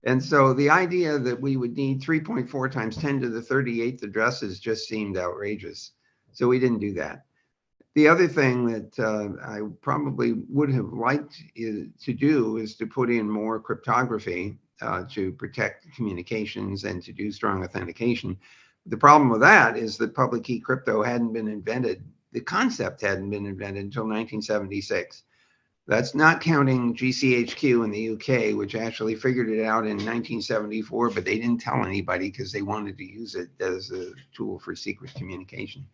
S3: And so the idea that we would need 3.4 times 10 to the 38th addresses just seemed outrageous. So we didn't do that. The other thing that I probably would have liked to do is to put in more cryptography to protect communications and to do strong authentication. The problem with that is that public key crypto hadn't been invented. The concept hadn't been invented until 1976. That's not counting GCHQ in the UK, which actually figured it out in 1974, but they didn't tell anybody because they wanted to use it as a tool for secret communication.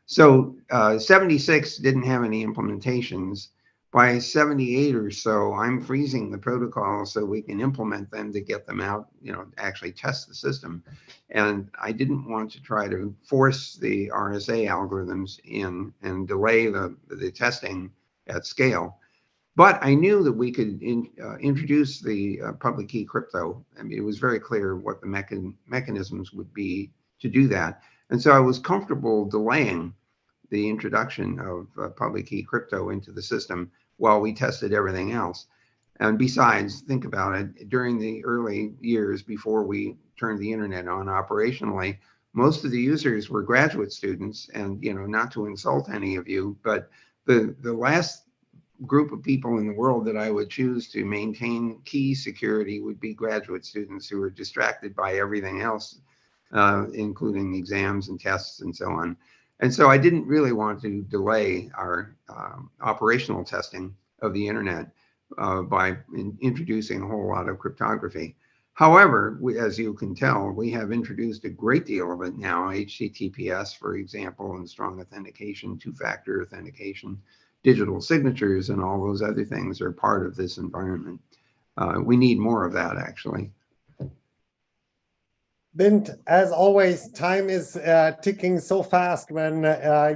S3: So 76 didn't have any implementations. By 78 or so, I'm freezing the protocol so we can implement them to get them out, actually test the system. And I didn't want to try to force the RSA algorithms in and delay the testing at scale. But I knew that we could introduce the public key crypto. I mean, it was very clear what the mechanisms would be to do that. And so I was comfortable delaying the introduction of public key crypto into the system while we tested everything else. And besides, think about it, during the early years before we turned the internet on operationally, most of the users were graduate students. And, not to insult any of you, but the last group of people in the world that I would choose to maintain key security would be graduate students who are distracted by everything else, including exams and tests and so on. And so I didn't really want to delay our operational testing of the internet by introducing a whole lot of cryptography. However, as you can tell, we have introduced a great deal of it now, HTTPS, for example, and strong authentication, two-factor authentication, digital signatures, and all those other things are part of this environment. We need more of that, actually.
S1: Vint, as always, time is ticking so fast when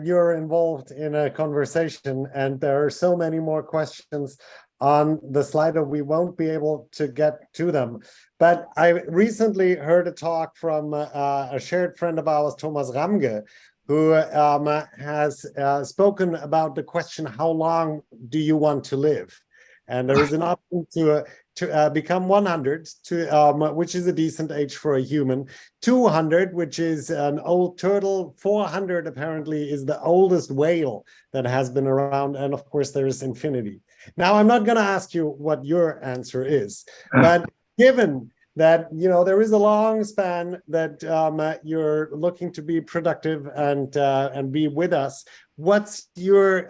S1: you're involved in a conversation, and there are so many more questions on the Slido. We won't be able to get to them. But I recently heard a talk from a shared friend of ours, Thomas Ramge, who has spoken about the question, how long do you want to live? And there is an option to become 100, which is a decent age for a human, 200, which is an old turtle, 400 apparently is the oldest whale that has been around, and of course there is infinity. Now, I'm not going to ask you what your answer is, but given that there is a long span that you're looking to be productive and be with us, what's your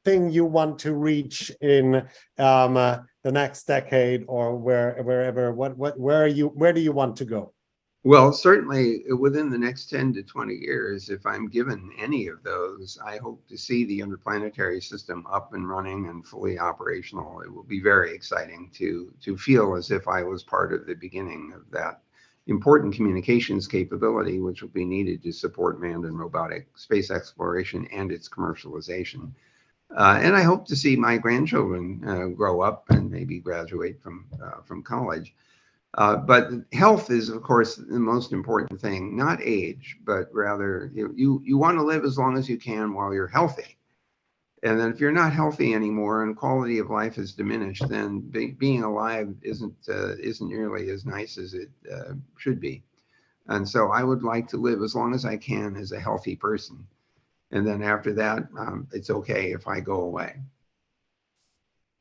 S1: thing you want to reach in the next decade, or wherever? Where do you want to go?
S3: Well, certainly within the next 10 to 20 years, if I'm given any of those, I hope to see the interplanetary system up and running and fully operational. It will be very exciting to feel as if I was part of the beginning of that important communications capability, which will be needed to support manned and robotic space exploration and its commercialization. And I hope to see my grandchildren grow up and maybe graduate from college. But health is, of course, the most important thing, not age, but rather you want to live as long as you can while you're healthy. And then if you're not healthy anymore and quality of life is diminished, then being alive isn't nearly as nice as it should be. And so I would like to live as long as I can as a healthy person. And then after that, it's okay if I go away.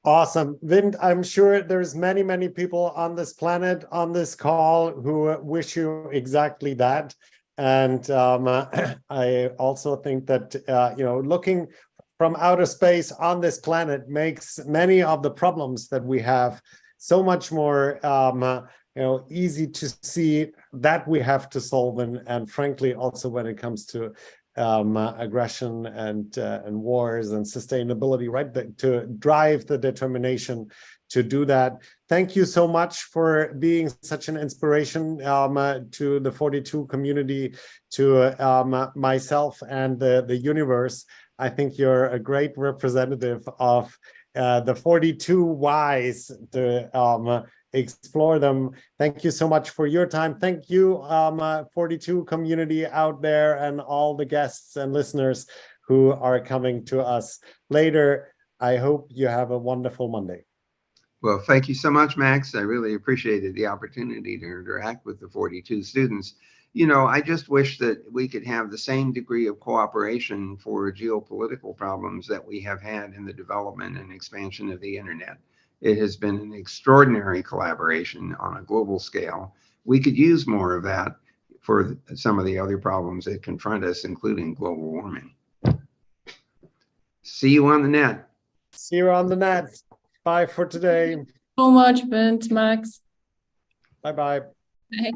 S1: Awesome. Vint, I'm sure there's many, many people on this planet, on this call, who wish you exactly that. And I also think that, looking from outer space on this planet makes many of the problems that we have so much more easy to see that we have to solve. And frankly, also when it comes to aggression and wars and sustainability, right? To drive the determination to do that. Thank you so much for being such an inspiration to the 42 community, to myself and the universe. I think you're a great representative of the 42 whys to explore them. Thank you so much for your time. Thank you, 42 community out there, and all the guests and listeners who are coming to us later. I hope you have a wonderful Monday.
S3: Well, thank you so much, Max. I really appreciated the opportunity to interact with the 42 students. You know, I just wish that we could have the same degree of cooperation for geopolitical problems that we have had in the development and expansion of the internet. It has been an extraordinary collaboration on a global scale. We could use more of that for some of the other problems that confront us, including global warming. See you on the net.
S1: See you on the net. Bye for today.
S2: So much, Vint, Max.
S1: Bye-bye.
S2: Bye.